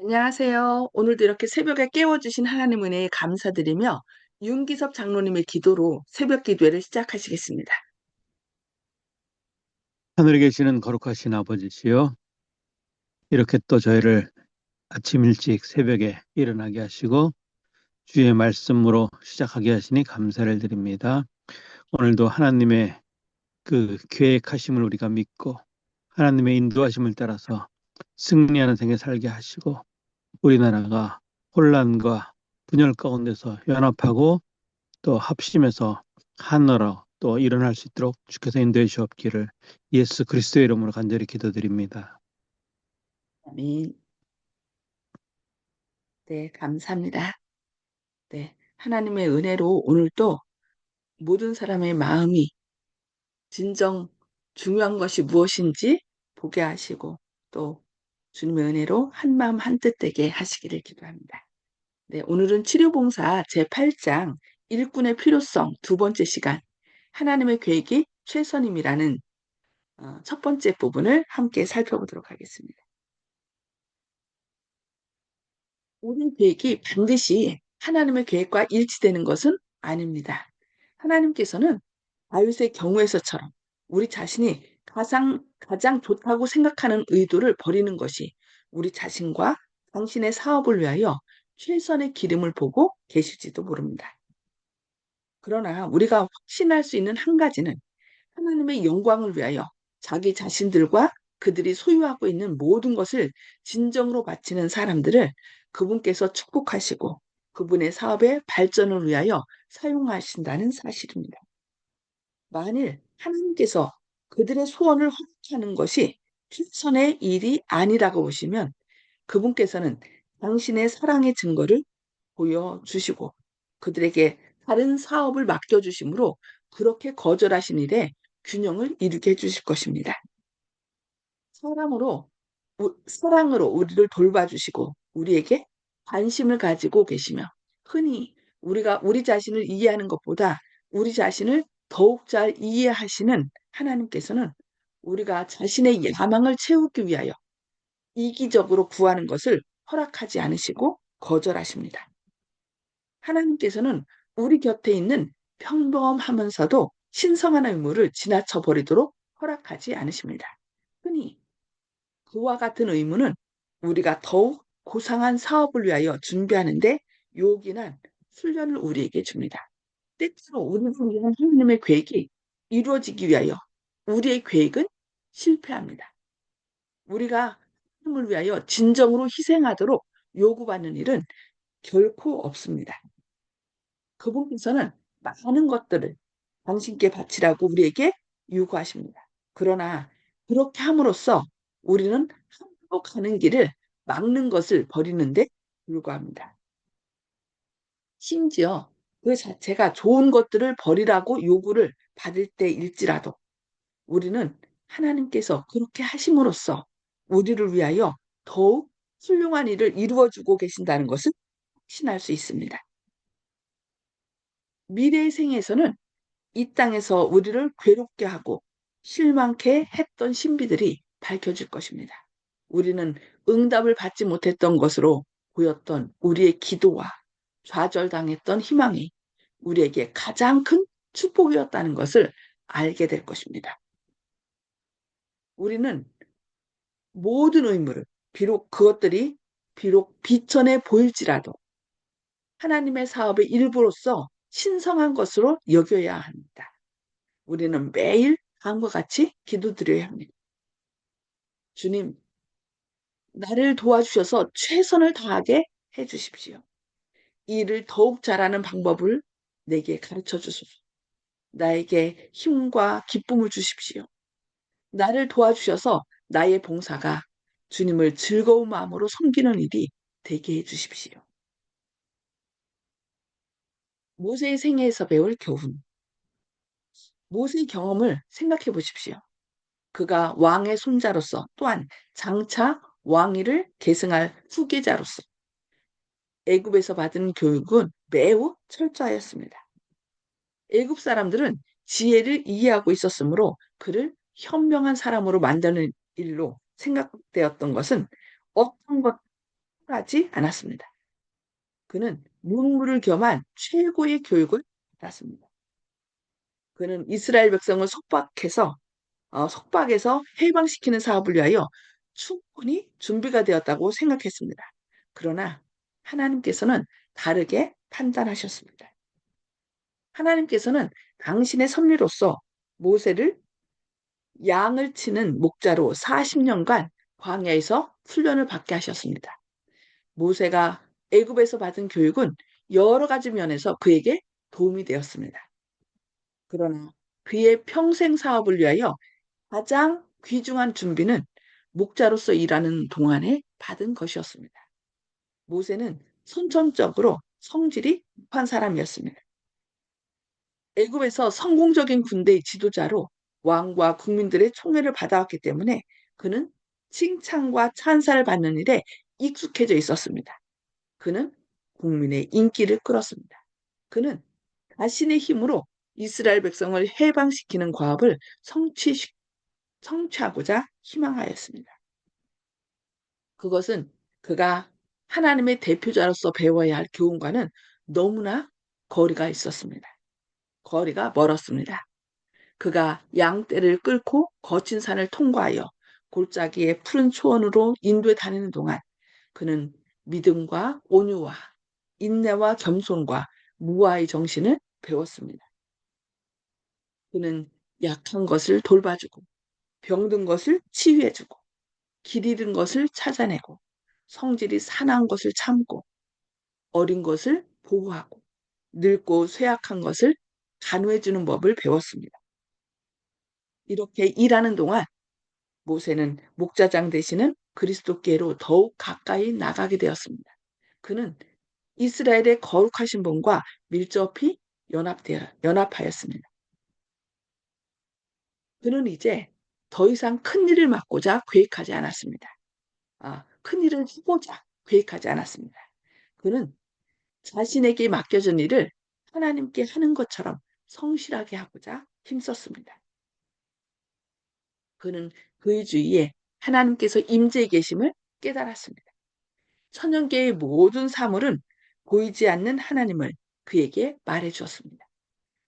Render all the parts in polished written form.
안녕하세요. 오늘도 이렇게 새벽에 깨워주신 하나님 은혜에 감사드리며 윤기섭 장로님의 기도로 새벽 기도회를 시작하시겠습니다. 하늘에 계시는 거룩하신 아버지시여, 이렇게 또 저희를 아침 일찍 새벽에 일어나게 하시고 주의 말씀으로 시작하게 하시니 감사를 드립니다. 오늘도 하나님의 그 계획하심을 우리가 믿고 하나님의 인도하심을 따라서 승리하는 생에 살게 하시고 우리나라가 혼란과 분열 가운데서 연합하고 또 합심해서 하나로 또 일어날 수 있도록 주께서 인도해 주옵기를 예수 그리스도의 이름으로 간절히 기도드립니다. 아멘. 네, 감사합니다. 네, 하나님의 은혜로 오늘도 모든 사람의 마음이 진정 중요한 것이 무엇인지 보게 하시고 또 주님의 은혜로 한 마음 한 뜻 되게 하시기를 기도합니다. 네, 오늘은 치료봉사 제8장 일꾼의 필요성 두 번째 시간 하나님의 계획이 최선임이라는 첫 번째 부분을 함께 살펴보도록 하겠습니다. 우리 계획이 반드시 하나님의 계획과 일치되는 것은 아닙니다. 하나님께서는 다윗의 경우에서처럼 우리 자신이 가장 좋다고 생각하는 의도를 버리는 것이 우리 자신과 당신의 사업을 위하여 최선의 기름을 보고 계실지도 모릅니다. 그러나 우리가 확신할 수 있는 한 가지는 하나님의 영광을 위하여 자기 자신들과 그들이 소유하고 있는 모든 것을 진정으로 바치는 사람들을 그분께서 축복하시고 그분의 사업의 발전을 위하여 사용하신다는 사실입니다. 만일 하나님께서 그들의 소원을 허락하는 것이 최선의 일이 아니라고 보시면 그분께서는 당신의 사랑의 증거를 보여주시고 그들에게 다른 사업을 맡겨주심으로 그렇게 거절하신 일에 균형을 이루게 해주실 것입니다. 사랑으로 우리를 돌봐주시고 우리에게 관심을 가지고 계시며 흔히 우리가 우리 자신을 이해하는 것보다 우리 자신을 더욱 잘 이해하시는 하나님께서는 우리가 자신의 야망을 채우기 위하여 이기적으로 구하는 것을 허락하지 않으시고 거절하십니다. 하나님께서는 우리 곁에 있는 평범하면서도 신성한 의무를 지나쳐 버리도록 허락하지 않으십니다. 흔히 그와 같은 의무는 우리가 더욱 고상한 사업을 위하여 준비하는데 요긴한 훈련을 우리에게 줍니다. 때때로 우리를 위한 하나님의 계획이 이루어지기 위하여 우리의 계획은 실패합니다. 우리가 하나님을 위하여 진정으로 희생하도록 요구받는 일은 결코 없습니다. 그분께서는 많은 것들을 당신께 바치라고 우리에게 요구하십니다. 그러나 그렇게 함으로써 우리는 함으로 가는 길을 막는 것을 버리는데 불과합니다. 심지어 그 자체가 좋은 것들을 버리라고 요구를 받을 때일지라도 우리는 하나님께서 그렇게 하심으로써 우리를 위하여 더욱 훌륭한 일을 이루어주고 계신다는 것을 확신할 수 있습니다. 미래의 생에서는 이 땅에서 우리를 괴롭게 하고 실망케 했던 신비들이 밝혀질 것입니다. 우리는 응답을 받지 못했던 것으로 보였던 우리의 기도와 좌절당했던 희망이 우리에게 가장 큰 축복이었다는 것을 알게 될 것입니다. 우리는 모든 의무를 비록 비천해 보일지라도 하나님의 사업의 일부로서 신성한 것으로 여겨야 합니다. 우리는 매일 다음과 같이 기도드려야 합니다. 주님, 나를 도와주셔서 최선을 다하게 해주십시오. 이 일을 더욱 잘하는 방법을 내게 가르쳐 주소서. 나에게 힘과 기쁨을 주십시오. 나를 도와주셔서 나의 봉사가 주님을 즐거운 마음으로 섬기는 일이 되게 해주십시오. 모세의 생애에서 배울 교훈. 모세의 경험을 생각해 보십시오. 그가 왕의 손자로서 또한 장차 왕위를 계승할 후계자로서 애굽에서 받은 교육은 매우 철저하였습니다. 애굽 사람들은 지혜를 이해하고 있었으므로 그를 현명한 사람으로 만드는 일로 생각되었던 것은 어떤 것 하지 않았습니다. 그는 문무를 겸한 최고의 교육을 받았습니다. 그는 이스라엘 백성을 속박해서 해방시키는 사업을 위하여 충분히 준비가 되었다고 생각했습니다. 그러나 하나님께서는 다르게 판단하셨습니다. 하나님께서는 당신의 섭리로서 모세를 양을 치는 목자로 40년간 광야에서 훈련을 받게 하셨습니다. 모세가 애굽에서 받은 교육은 여러 가지 면에서 그에게 도움이 되었습니다. 그러나 그의 평생 사업을 위하여 가장 귀중한 준비는 목자로서 일하는 동안에 받은 것이었습니다. 모세는 선천적으로 성질이 급한 사람이었습니다. 애굽에서 성공적인 군대의 지도자로 왕과 국민들의 총애를 받아왔기 때문에 그는 칭찬과 찬사를 받는 일에 익숙해져 있었습니다. 그는 국민의 인기를 끌었습니다. 그는 자신의 힘으로 이스라엘 백성을 해방시키는 과업을 성취하고자 희망하였습니다. 그것은 그가 하나님의 대표자로서 배워야 할 교훈과는 너무나 거리가 있었습니다. 거리가 멀었습니다. 그가 양떼를 끌고 거친 산을 통과하여 골짜기의 푸른 초원으로 인도에 다니는 동안 그는 믿음과 온유와 인내와 겸손과 무아의 정신을 배웠습니다. 그는 약한 것을 돌봐주고 병든 것을 치유해주고 길 잃은 것을 찾아내고 성질이 사나운 것을 참고 어린 것을 보호하고 늙고 쇠약한 것을 간호해주는 법을 배웠습니다. 이렇게 일하는 동안 모세는 목자장 되시는 그리스도께로 더욱 가까이 나가게 되었습니다. 그는 이스라엘의 거룩하신 분과 밀접히 연합하였습니다. 그는 이제 더 이상 큰 일을 맡고자 계획하지 않았습니다. 큰 일을 해보자 계획하지 않았습니다. 그는 자신에게 맡겨진 일을 하나님께 하는 것처럼 성실하게 하고자 힘썼습니다. 그는 그의 주위에 하나님께서 임재해 계심을 깨달았습니다. 천연계의 모든 사물은 보이지 않는 하나님을 그에게 말해 주었습니다.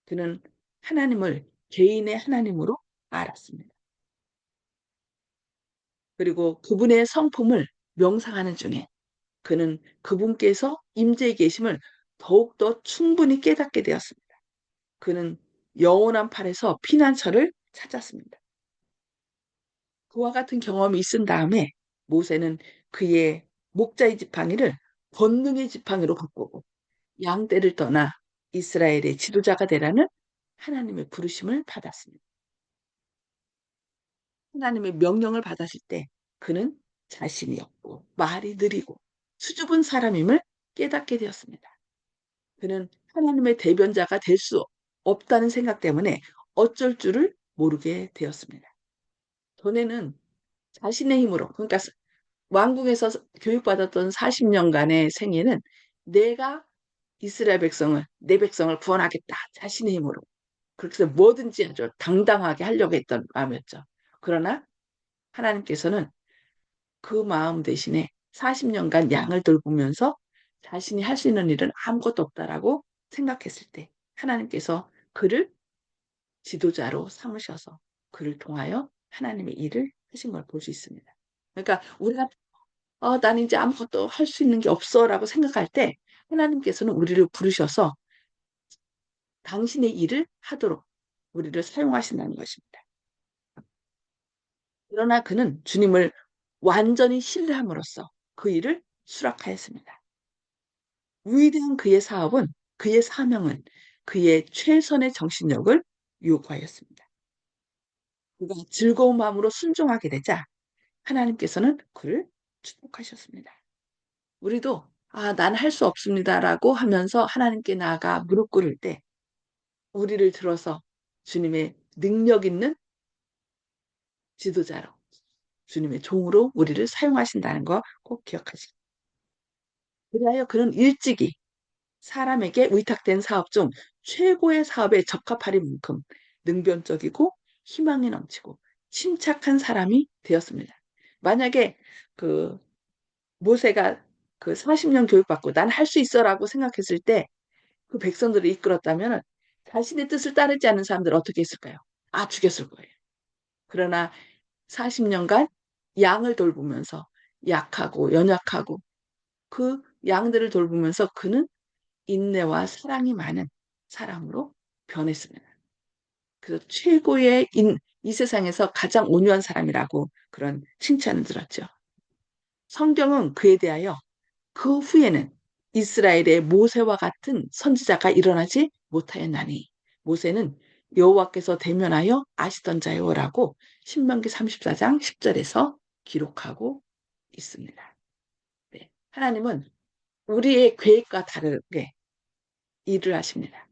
그는 하나님을 개인의 하나님으로 알았습니다. 그리고 그분의 성품을 명상하는 중에 그는 그분께서 임재해 계심을 더욱더 충분히 깨닫게 되었습니다. 그는 영원한 팔에서 피난처를 찾았습니다. 그와 같은 경험이 있은 다음에 모세는 그의 목자의 지팡이를 권능의 지팡이로 바꾸고 양떼를 떠나 이스라엘의 지도자가 되라는 하나님의 부르심을 받았습니다. 하나님의 명령을 받았을 때 그는 자신이 없고 말이 느리고 수줍은 사람임을 깨닫게 되었습니다. 그는 하나님의 대변자가 될 수 없다는 생각 때문에 어쩔 줄을 모르게 되었습니다. 전에는 자신의 힘으로, 그러니까 왕궁에서 교육받았던 40년간의 생애는 내가 이스라엘 백성을, 내 백성을 구원하겠다. 자신의 힘으로. 그렇게 해서 뭐든지 아주 당당하게 하려고 했던 마음이었죠. 그러나 하나님께서는 그 마음 대신에 40년간 양을 돌보면서 자신이 할 수 있는 일은 아무것도 없다라고 생각했을 때 하나님께서 그를 지도자로 삼으셔서 그를 통하여 하나님의 일을 하신 걸 볼 수 있습니다. 그러니까 우리가 난 이제 아무것도 할 수 있는 게 없어라고 생각할 때 하나님께서는 우리를 부르셔서 당신의 일을 하도록 우리를 사용하신다는 것입니다. 그러나 그는 주님을 완전히 신뢰함으로써 그 일을 수락하였습니다. 위대한 그의 사업은 그의 사명은 그의 최선의 정신력을 요구하였습니다. 그가 즐거운 마음으로 순종하게 되자 하나님께서는 그를 축복하셨습니다. 우리도 난 할 수 없습니다라고 하면서 하나님께 나아가 무릎 꿇을 때 우리를 들어서 주님의 능력 있는 지도자로 주님의 종으로 우리를 사용하신다는 거 꼭 기억하시고 그리하여 그는 일찍이 사람에게 위탁된 사업 중 최고의 사업에 적합할 만큼 능변적이고 희망이 넘치고 침착한 사람이 되었습니다. 만약에 그 모세가 그 40년 교육받고 난 할 수 있어라고 생각했을 때 그 백성들을 이끌었다면 자신의 뜻을 따르지 않는 사람들은 어떻게 했을까요? 아, 죽였을 거예요. 그러나 40년간 양을 돌보면서 약하고 연약하고 그 양들을 돌보면서 그는 인내와 사랑이 많은 사람으로 변했습니다. 그래서 최고의 이 세상에서 가장 온유한 사람이라고 그런 칭찬을 들었죠. 성경은 그에 대하여 그 후에는 이스라엘의 모세와 같은 선지자가 일어나지 못하였나니 모세는 여호와께서 대면하여 아시던 자요라고 신명기 34장 10절에서 기록하고 있습니다. 네. 하나님은 우리의 계획과 다르게 일을 하십니다.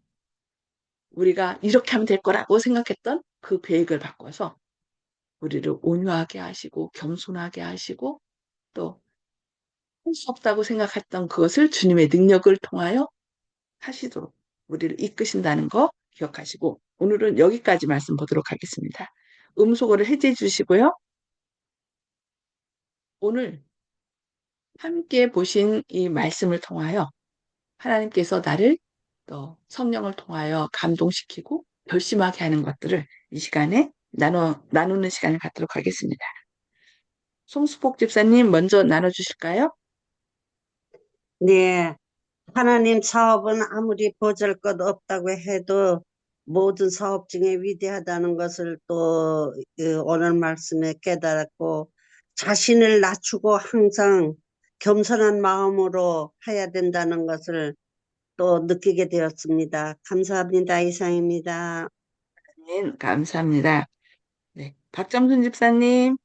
우리가 이렇게 하면 될 거라고 생각했던 그 계획을 바꿔서 우리를 온유하게 하시고 겸손하게 하시고 또 할 수 없다고 생각했던 그것을 주님의 능력을 통하여 하시도록 우리를 이끄신다는 거 기억하시고 오늘은 여기까지 말씀 보도록 하겠습니다. 음소거를 해제해 주시고요. 오늘 함께 보신 이 말씀을 통하여 하나님께서 나를 또 성령을 통하여 감동시키고 결심하게 하는 것들을 이 시간에 나누는 시간을 갖도록 하겠습니다. 송수복 집사님 먼저 나눠주실까요? 네, 하나님 사업은 아무리 보잘것 없다고 해도 모든 사업 중에 위대하다는 것을 또 오늘 말씀에 깨달았고 자신을 낮추고 항상 겸손한 마음으로 해야 된다는 것을 또 느끼게 되었습니다. 감사합니다. 이상입니다. 네, 감사합니다. 네, 박정순 집사님.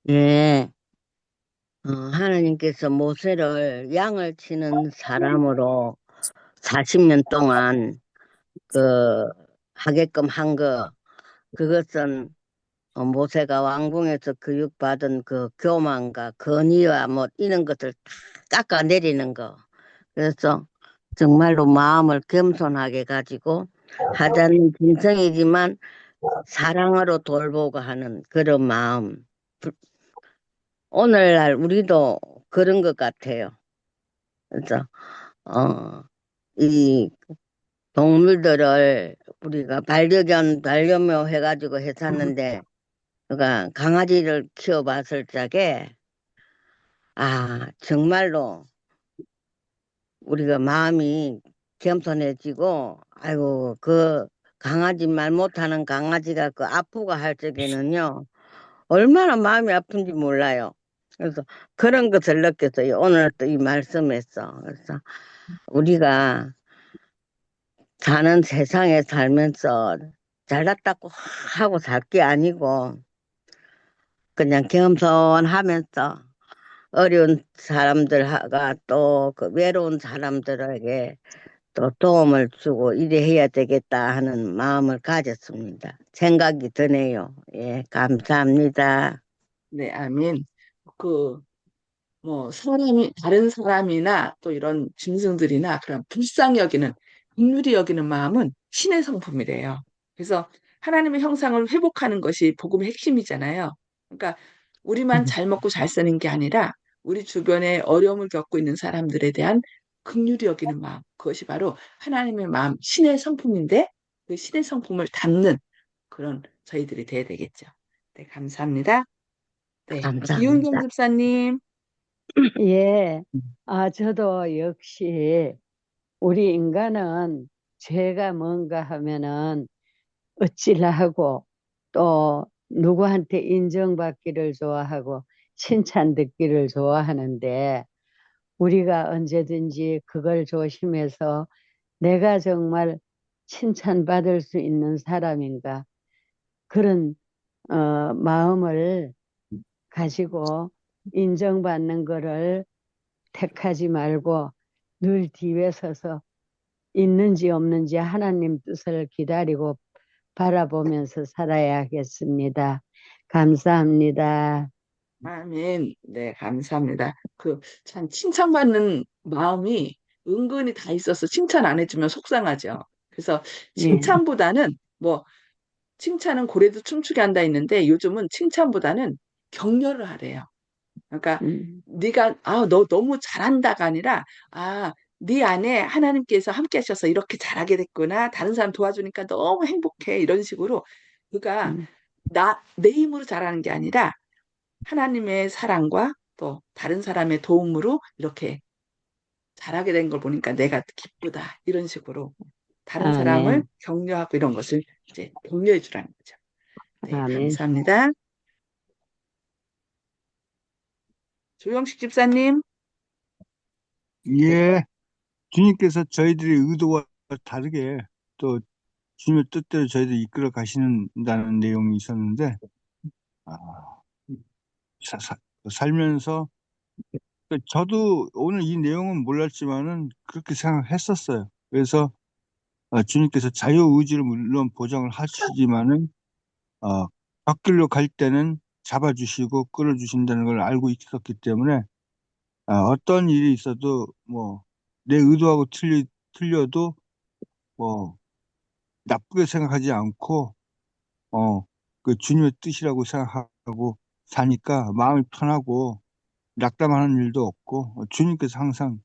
예, 하나님께서 모세를 양을 치는 사람으로 40년 동안 그 하게끔 한 그것은 모세가 왕궁에서 교육받은 그 교만과 건의와 뭐 이런 것을 다 깎아내리는 거. 그래서 정말로 마음을 겸손하게 가지고 하자는 진성이지만 사랑으로 돌보고 하는 그런 마음. 오늘날 우리도 그런 것 같아요. 그래서, 이 동물들을 우리가 반려묘 해가지고 했었는데, 그러니까 강아지를 키워봤을 적에, 정말로 우리가 마음이 겸손해지고, 아이고, 그 강아지 말 못하는 강아지가 그 아프고 할 적에는요, 얼마나 마음이 아픈지 몰라요. 그래서 그런 것을 느꼈어요. 오늘 또 이 말씀에서. 그래서 우리가 사는 세상에 살면서 잘났다고 하고 살 게 아니고 그냥 겸손하면서 어려운 사람들과 또 그 외로운 사람들에게 또 도움을 주고 이래 해야 되겠다 하는 마음을 가졌습니다. 생각이 드네요. 예, 감사합니다. 네, 아멘. 그, 뭐, 다른 사람이나 또 이런 짐승들이나 그런 불쌍히 여기는, 긍휼히 여기는 마음은 신의 성품이래요. 그래서 하나님의 형상을 회복하는 것이 복음의 핵심이잖아요. 그러니까 우리만 잘 먹고 잘 사는 게 아니라 우리 주변에 어려움을 겪고 있는 사람들에 대한 긍휼히 여기는 마음, 그것이 바로 하나님의 마음, 신의 성품인데 그 신의 성품을 담는 그런 저희들이 돼야 되겠죠. 네, 감사합니다. 네, 이은경 감사합니다. 집사님. 예, 저도 역시 우리 인간은 죄가 뭔가 하면은 어찌나 하고 또 누구한테 인정받기를 좋아하고 칭찬 듣기를 좋아하는데 우리가 언제든지 그걸 조심해서 내가 정말 칭찬받을 수 있는 사람인가 그런 마음을 가지고 인정받는 거를 택하지 말고 늘 뒤에 서서 있는지 없는지 하나님 뜻을 기다리고 바라보면서 살아야겠습니다. 감사합니다. 아멘. 네, 감사합니다. 참, 칭찬받는 마음이 은근히 다 있어서 칭찬 안 해주면 속상하죠. 그래서 네. 칭찬보다는 칭찬은 고래도 춤추게 한다 했는데 요즘은 칭찬보다는 격려를 하래요. 그러니까 음, 네가 너 너무 잘한다가 아니라 네 안에 하나님께서 함께 하셔서 이렇게 잘하게 됐구나. 다른 사람 도와주니까 너무 행복해. 이런 식으로 그가 음. 내 힘으로 잘하는 게 아니라 하나님의 사랑과 또 다른 사람의 도움으로 이렇게 잘하게 된 걸 보니까 내가 기쁘다. 이런 식으로 다른 사람을 아멘, 격려하고 이런 것을 이제 격려해 주라는 거죠. 네, 아멘. 감사합니다. 조영식 집사님. 네. 예, 주님께서 저희들의 의도와 다르게 또 주님의 뜻대로 저희들 이끌어 가신다는 내용이 있었는데, 아, 사- 사- 살면서 저도 오늘 이 내용은 몰랐지만은 그렇게 생각했었어요. 그래서 주님께서 자유의지를 물론 보장을 하시지만은 어, 갓길로 갈 때는 잡아주시고 끌어주신다는 걸 알고 있었기 때문에 어떤 일이 있어도 뭐 내 의도하고 틀려도 뭐 나쁘게 생각하지 않고 그 주님의 뜻이라고 생각하고 사니까 마음이 편하고 낙담하는 일도 없고 주님께서 항상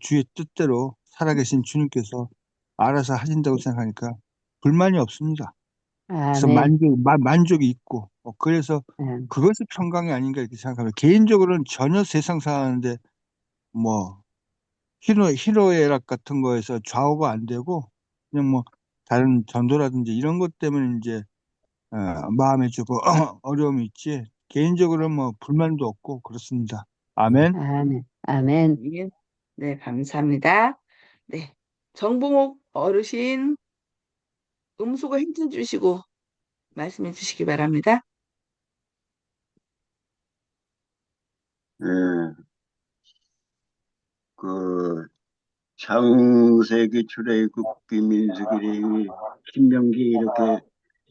주의 뜻대로 살아계신 주님께서 알아서 하신다고 생각하니까 불만이 없습니다. 그래서 아멘. 만족이 있고 그래서 음, 그것이 평강이 아닌가 이렇게 생각합니다. 개인적으로는 전혀 세상 사는데 뭐 희노애락 같은 거에서 좌우가 안 되고 그냥 뭐 다른 전도라든지 이런 것 때문에 이제 마음에 조금 어려움이 있지 개인적으로는 뭐 불만도 없고 그렇습니다. 아멘. 아멘, 아멘. 네, 네, 감사합니다. 네. 정봉옥 어르신 음소거 힌트 주시고 말씀해 주시기 바랍니다. 예, 그 창세기, 출애굽기, 민수기, 레위기, 신명기 이렇게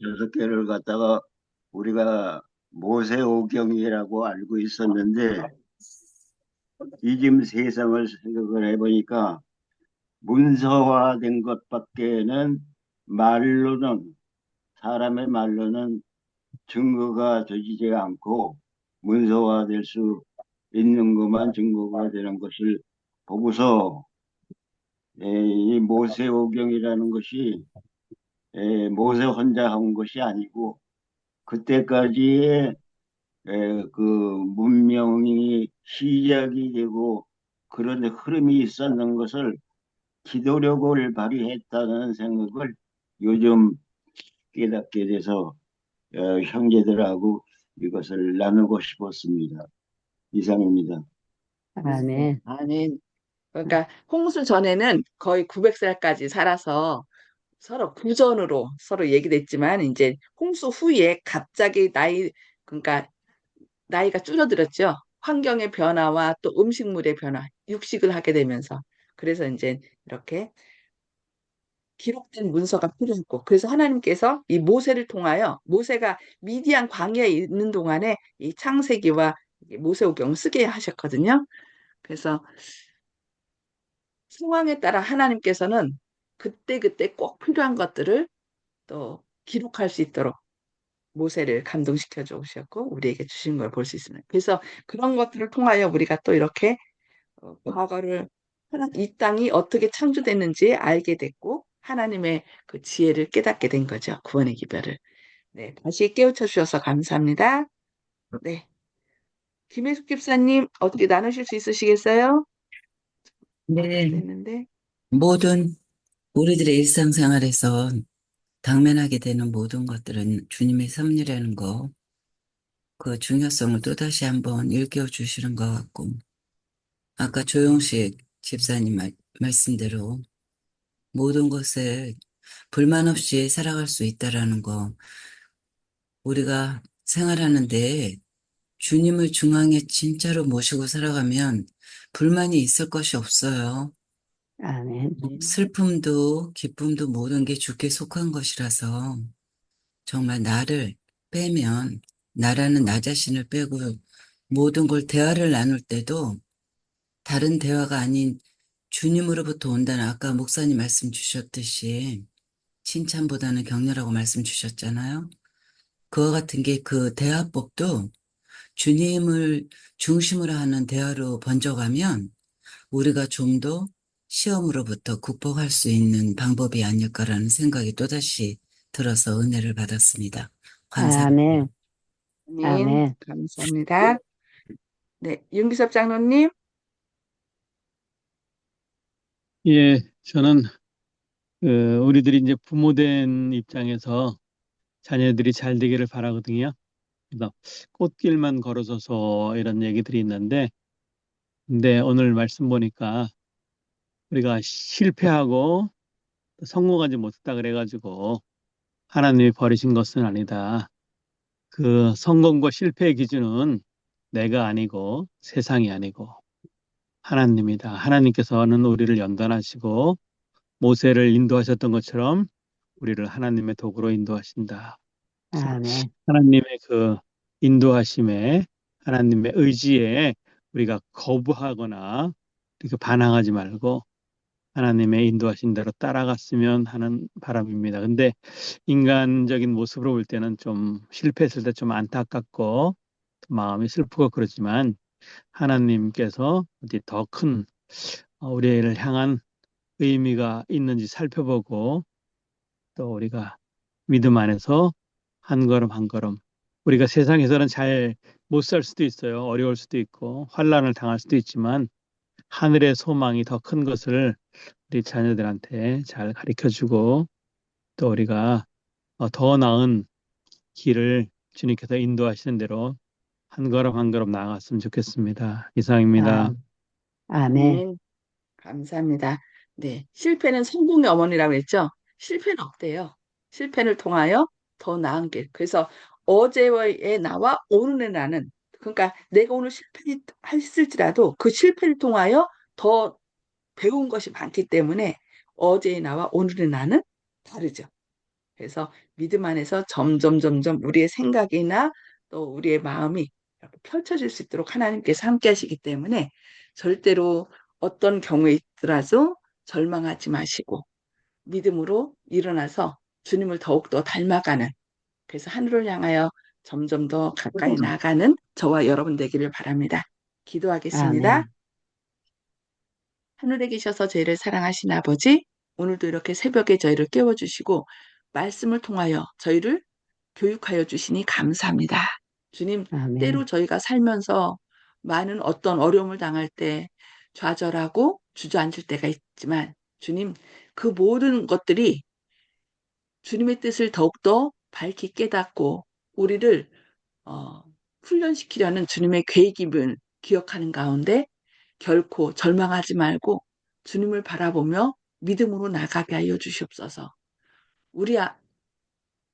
6개를 갖다가 우리가 모세오경이라고 알고 있었는데 이즘 세상을 생각을 해보니까 문서화된 것밖에는 말로는 사람의 말로는 증거가 되지 않고 문서화될 수 있는 것만 증거가 되는 것을 보고서 이 모세오경이라는 것이 모세 혼자 한 것이 아니고 그때까지의 그 문명이 시작이 되고 그런 흐름이 있었는 것을 기도력을 발휘했다는 생각을 요즘 깨닫게 돼서 형제들하고 이것을 나누고 싶었습니다. 이상입니다. 아멘. 아멘. 그러니까 홍수 전에는 거의 900살까지 살아서 서로 구전으로 서로 얘기도 했지만 이제 홍수 후에 갑자기 그러니까 나이가 줄어들었죠. 환경의 변화와 또 음식물의 변화, 육식을 하게 되면서. 그래서 이제 이렇게 기록된 문서가 필요했고, 그래서 하나님께서 이 모세를 통하여 모세가 미디안 광야에 있는 동안에 이 창세기와 모세오경을 쓰게 하셨거든요. 그래서 상황에 따라 하나님께서는 그때그때 꼭 필요한 것들을 또 기록할 수 있도록 모세를 감동시켜 주셨고 우리에게 주신 걸 볼 수 있습니다. 그래서 그런 것들을 통하여 우리가 또 이렇게 과거를 이 땅이 어떻게 창조됐는지 알게 됐고 하나님의 그 지혜를 깨닫게 된 거죠. 구원의 기별을. 네, 다시 깨우쳐 주셔서 감사합니다. 네, 김혜숙 집사님 어떻게 나누실 수 있으시겠어요? 네, 됐는데. 모든 우리들의 일상생활에서 당면하게 되는 모든 것들은 주님의 섭리라는 거, 그 중요성을 또다시 한번 일깨워 주시는 것 같고, 아까 조용식 집사님 말씀대로 모든 것에 불만 없이 살아갈 수 있다라는 거, 우리가 생활하는데 주님을 중앙에 진짜로 모시고 살아가면 불만이 있을 것이 없어요. 아멘. 슬픔도 기쁨도 모든 게 주께 속한 것이라서 정말 나를 빼면 나라는 나 자신을 빼고 모든 걸 대화를 나눌 때도 다른 대화가 아닌 주님으로부터 온다는 아까 목사님 말씀 주셨듯이 칭찬보다는 격려라고 말씀 주셨잖아요. 그와 같은 게 그 대화법도 주님을 중심으로 하는 대화로 번져가면 우리가 좀 더 시험으로부터 극복할 수 있는 방법이 아닐까라는 생각이 또다시 들어서 은혜를 받았습니다. 감사합니다. 아멘. 아멘. 아멘. 감사합니다. 네, 윤기섭 장로님. 예, 저는 우리들이 이제 부모된 입장에서 자녀들이 잘 되기를 바라거든요. 그래서 꽃길만 걸어서서 이런 얘기들이 있는데, 근데 오늘 말씀 보니까 우리가 실패하고 성공하지 못했다 그래가지고 하나님이 버리신 것은 아니다. 그 성공과 실패의 기준은 내가 아니고 세상이 아니고 하나님이다. 하나님께서는 우리를 연단하시고 모세를 인도하셨던 것처럼 우리를 하나님의 도구로 인도하신다. 그래서 아멘. 하나님의 그 인도하심에 하나님의 의지에 우리가 거부하거나 이렇게 반항하지 말고 하나님의 인도하신 대로 따라갔으면 하는 바람입니다. 근데 인간적인 모습으로 볼 때는 좀 실패했을 때 좀 안타깝고 마음이 슬프고 그렇지만 하나님께서 어디 더 큰 우리를 향한 의미가 있는지 살펴보고 또 우리가 믿음 안에서 한 걸음 한 걸음 우리가 세상에서는 잘 못 살 수도 있어요. 어려울 수도 있고 환난을 당할 수도 있지만 하늘의 소망이 더 큰 것을 우리 자녀들한테 잘 가르쳐주고 또 우리가 더 나은 길을 주님께서 인도하시는 대로 한 걸음 한 걸음 나아갔으면 좋겠습니다. 이상입니다. 아멘. 아멘. 감사합니다. 네, 실패는 성공의 어머니라고 했죠? 실패는 없대요. 실패를 통하여 더 나은 길. 그래서 어제의 나와 오늘의 나는, 그러니까 내가 오늘 실패했을지라도 그 실패를 통하여 더 배운 것이 많기 때문에 어제의 나와 오늘의 나는 다르죠. 그래서 믿음 안에서 점점 점점 우리의 생각이나 또 우리의 마음이 이렇게 펼쳐질 수 있도록 하나님께서 함께 하시기 때문에 절대로 어떤 경우에 있더라도 절망하지 마시고 믿음으로 일어나서 주님을 더욱더 닮아가는, 그래서 하늘을 향하여 점점 더 가까이 나가는 저와 여러분 되기를 바랍니다. 기도하겠습니다. 아멘. 하늘에 계셔서 저희를 사랑하신 아버지, 오늘도 이렇게 새벽에 저희를 깨워주시고 말씀을 통하여 저희를 교육하여 주시니 감사합니다. 주님, 때로 아멘. 저희가 살면서 많은 어떤 어려움을 당할 때 좌절하고 주저앉을 때가 있지만 주님, 그 모든 것들이 주님의 뜻을 더욱더 밝히 깨닫고 우리를 어, 훈련시키려는 주님의 계획임을 기억하는 가운데 결코 절망하지 말고 주님을 바라보며 믿음으로 나가게 하여 주시옵소서. 우리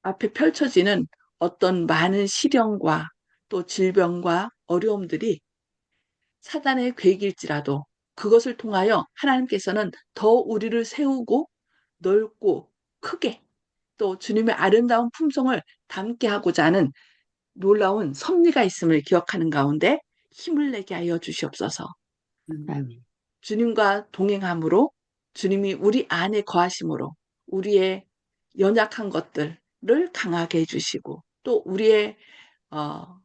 앞에 펼쳐지는 어떤 많은 시련과 또 질병과 어려움들이 사단의 계획일지라도 그것을 통하여 하나님께서는 더 우리를 세우고 넓고 크게 또 주님의 아름다운 품성을 담게 하고자 하는 놀라운 섭리가 있음을 기억하는 가운데 힘을 내게 하여 주시옵소서. 아멘. 주님과 동행함으로 주님이 우리 안에 거하심으로 우리의 연약한 것들을 강하게 해주시고 또 우리의 어,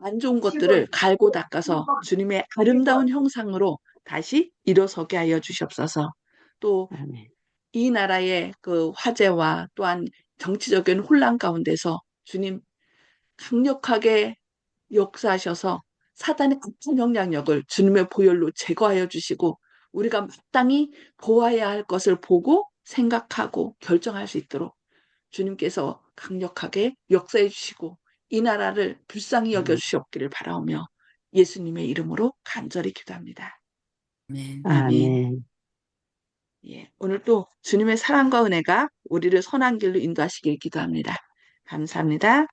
안 좋은 것들을 갈고 닦아서 주님의 아름다운 형상으로 다시 일어서게 하여 주시옵소서. 또 아멘. 이 나라의 그 화재와 또한 정치적인 혼란 가운데서 주님 강력하게 역사하셔서 사단의 악한 영향력을 주님의 보혈로 제거하여 주시고 우리가 마땅히 보아야 할 것을 보고 생각하고 결정할 수 있도록 주님께서 강력하게 역사해 주시고 이 나라를 불쌍히 여겨 주시옵기를 바라오며 예수님의 이름으로 간절히 기도합니다. 아멘. 아멘. 아멘. 예, 오늘 또 주님의 사랑과 은혜가 우리를 선한 길로 인도하시길 기도합니다. 감사합니다.